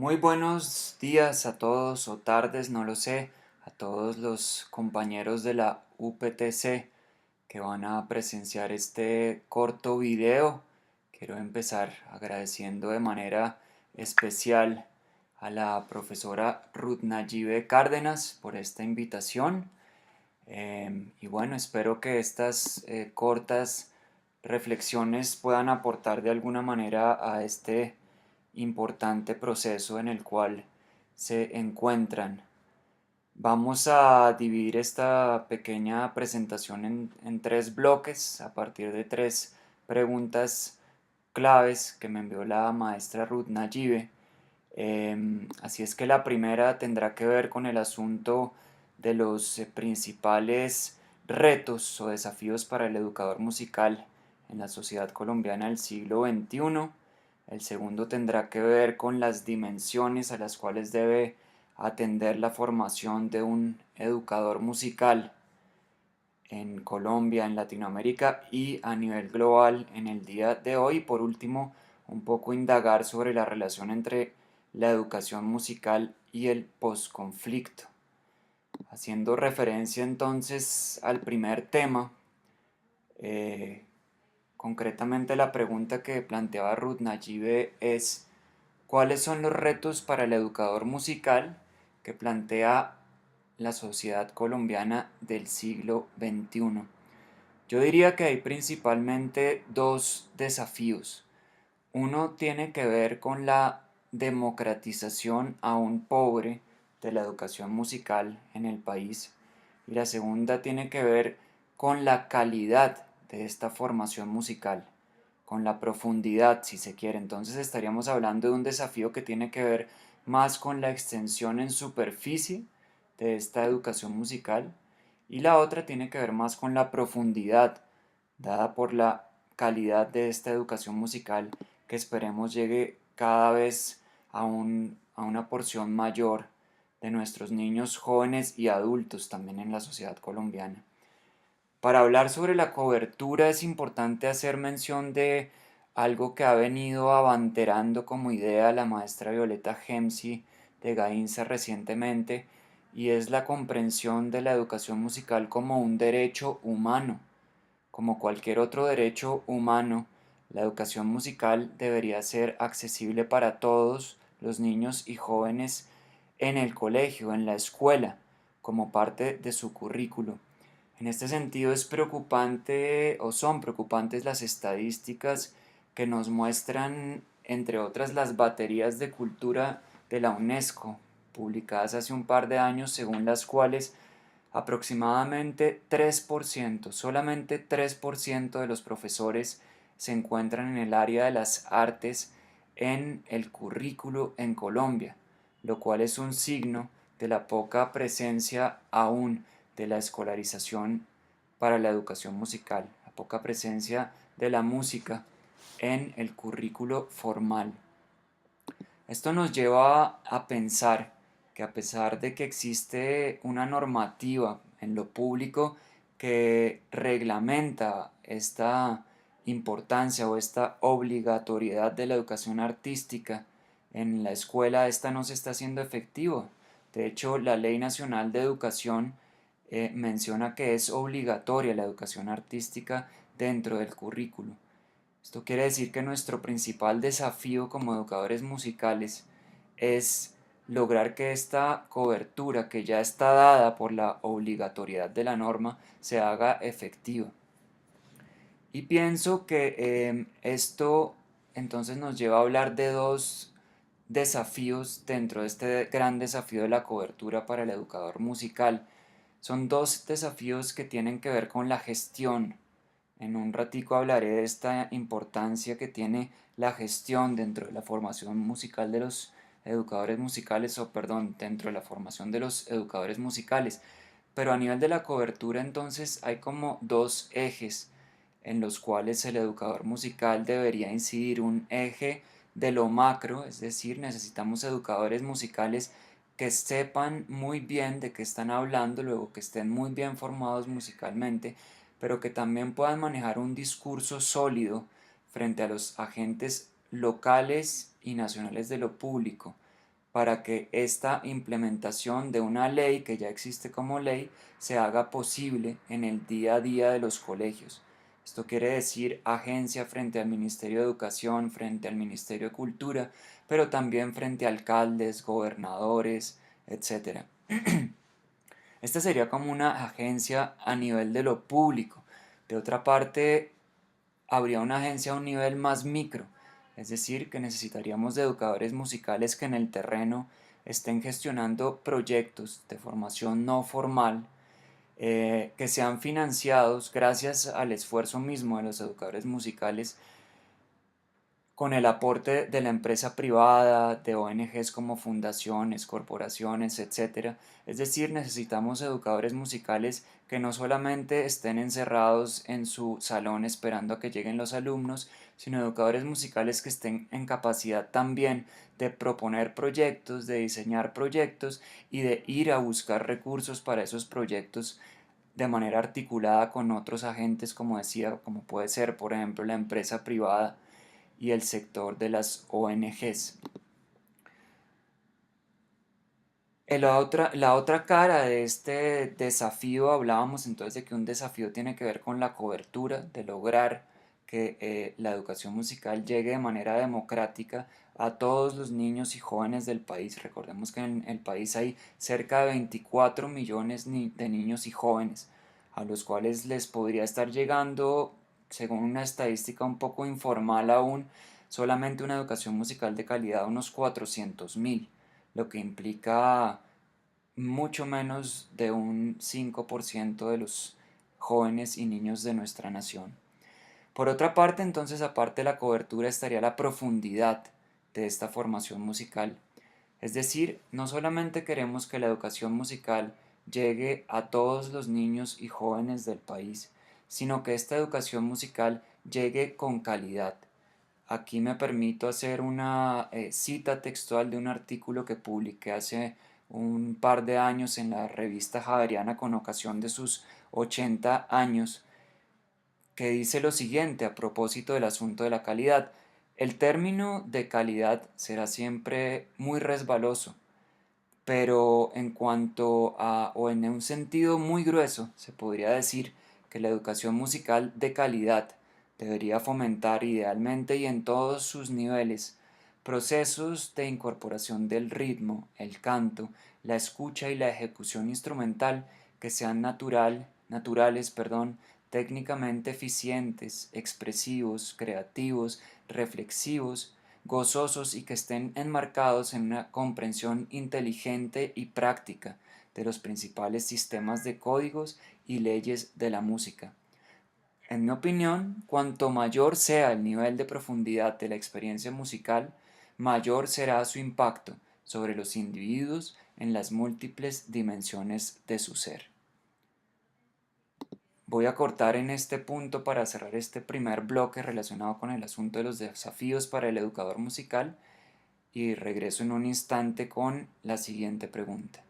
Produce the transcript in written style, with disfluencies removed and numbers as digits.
Muy buenos días a todos o tardes, no lo sé, a todos los compañeros de la UPTC que van a presenciar este corto video. Quiero empezar agradeciendo de manera especial a la profesora Ruth Nayibe Cárdenas por esta invitación. Y bueno, espero que estas cortas reflexiones puedan aportar de alguna manera a este importante proceso en el cual se encuentran. Vamos a dividir esta pequeña presentación en tres bloques a partir de tres preguntas claves que me envió la maestra Ruth Nayibe. Así es que la primera tendrá que ver con el asunto de los principales retos o desafíos para el educador musical en la sociedad colombiana del siglo XXI. El segundo tendrá que ver con las dimensiones a las cuales debe atender la formación de un educador musical en Colombia, en Latinoamérica y a nivel global en el día de hoy. Por último, un poco indagar sobre la relación entre la educación musical y el posconflicto. Haciendo referencia entonces al primer tema, eh, concretamente la pregunta que planteaba Ruth Nayibe es ¿cuáles son los retos para el educador musical que plantea la sociedad colombiana del siglo XXI? Yo diría que hay principalmente dos desafíos. Uno tiene que ver con la democratización aún pobre de la educación musical en el país y la segunda tiene que ver con la calidad de esta formación musical, con la profundidad si se quiere. Entonces estaríamos hablando de un desafío que tiene que ver más con la extensión en superficie de esta educación musical y la otra tiene que ver más con la profundidad dada por la calidad de esta educación musical que esperemos llegue cada vez a una porción mayor de nuestros niños, jóvenes y adultos también en la sociedad colombiana. Para hablar sobre la cobertura es importante hacer mención de algo que ha venido abanderando como idea la maestra Violeta Gemsi de Gainza recientemente, y es la comprensión de la educación musical como un derecho humano. Como cualquier otro derecho humano, la educación musical debería ser accesible para todos los niños y jóvenes en el colegio, en la escuela, como parte de su currículo. En este sentido es preocupante o son preocupantes las estadísticas que nos muestran, entre otras, las baterías de cultura de la UNESCO, publicadas hace un par de años, según las cuales aproximadamente 3%, solamente 3% de los profesores se encuentran en el área de las artes en el currículo en Colombia, lo cual es un signo de la poca presencia aún de la escolarización para la educación musical, la poca presencia de la música en el currículo formal. Esto nos lleva a pensar que a pesar de que existe una normativa en lo público que reglamenta esta importancia o esta obligatoriedad de la educación artística en la escuela, esta no se está haciendo efectiva. De hecho, la Ley Nacional de Educación menciona que es obligatoria la educación artística dentro del currículo. Esto quiere decir que nuestro principal desafío como educadores musicales es lograr que esta cobertura que ya está dada por la obligatoriedad de la norma se haga efectiva. Y pienso que esto entonces nos lleva a hablar de dos desafíos dentro de este gran desafío de la cobertura para el educador musical. Son dos desafíos que tienen que ver con la gestión. En un ratico hablaré de esta importancia que tiene la gestión dentro de la formación musical de los educadores musicales, o perdón, dentro de la formación de los educadores musicales. Pero a nivel de la cobertura entonces hay como dos ejes en los cuales el educador musical debería incidir. Un eje de lo macro, es decir, necesitamos educadores musicales que sepan muy bien de qué están hablando, luego que estén muy bien formados musicalmente, pero que también puedan manejar un discurso sólido frente a los agentes locales y nacionales de lo público, para que esta implementación de una ley que ya existe como ley se haga posible en el día a día de los colegios. Esto quiere decir agencia frente al Ministerio de Educación, frente al Ministerio de Cultura, pero también frente a alcaldes, gobernadores, etcétera. Esta sería como una agencia a nivel de lo público. De otra parte, habría una agencia a un nivel más micro, es decir, que necesitaríamos de educadores musicales que en el terreno estén gestionando proyectos de formación no formal, que sean financiados gracias al esfuerzo mismo de los educadores musicales, con el aporte de la empresa privada, de ONGs como fundaciones, corporaciones, etcétera. Es decir, necesitamos educadores musicales que no solamente estén encerrados en su salón esperando a que lleguen los alumnos, sino educadores musicales que estén en capacidad también de proponer proyectos, de diseñar proyectos y de ir a buscar recursos para esos proyectos de manera articulada con otros agentes, como decía, como puede ser, por ejemplo, la empresa privada y el sector de las ONGs. La otra cara de este desafío, hablábamos entonces de que un desafío tiene que ver con la cobertura, de lograr que la educación musical llegue de manera democrática a todos los niños y jóvenes del país. Recordemos que en el país hay cerca de 24 millones de niños y jóvenes, a los cuales les podría estar llegando, según una estadística un poco informal aún, solamente una educación musical de calidad, unos 400.000, lo que implica mucho menos de un 5% de los jóvenes y niños de nuestra nación. Por otra parte, entonces, aparte de la cobertura, estaría la profundidad de esta formación musical. Es decir, no solamente queremos que la educación musical llegue a todos los niños y jóvenes del país, sino que esta educación musical llegue con calidad. Aquí me permito hacer una cita textual de un artículo que publiqué hace un par de años en la revista Javeriana con ocasión de sus 80 años, que dice lo siguiente a propósito del asunto de la calidad. El término de calidad será siempre muy resbaloso, pero en cuanto a, o en un sentido muy grueso, se podría decir que la educación musical de calidad debería fomentar idealmente y en todos sus niveles procesos de incorporación del ritmo, el canto, la escucha y la ejecución instrumental que sean naturales, técnicamente eficientes, expresivos, creativos, reflexivos, gozosos y que estén enmarcados en una comprensión inteligente y práctica de los principales sistemas de códigos y leyes de la música. En mi opinión, cuanto mayor sea el nivel de profundidad de la experiencia musical, mayor será su impacto sobre los individuos en las múltiples dimensiones de su ser. Voy a cortar en este punto para cerrar este primer bloque relacionado con el asunto de los desafíos para el educador musical y regreso en un instante con la siguiente pregunta.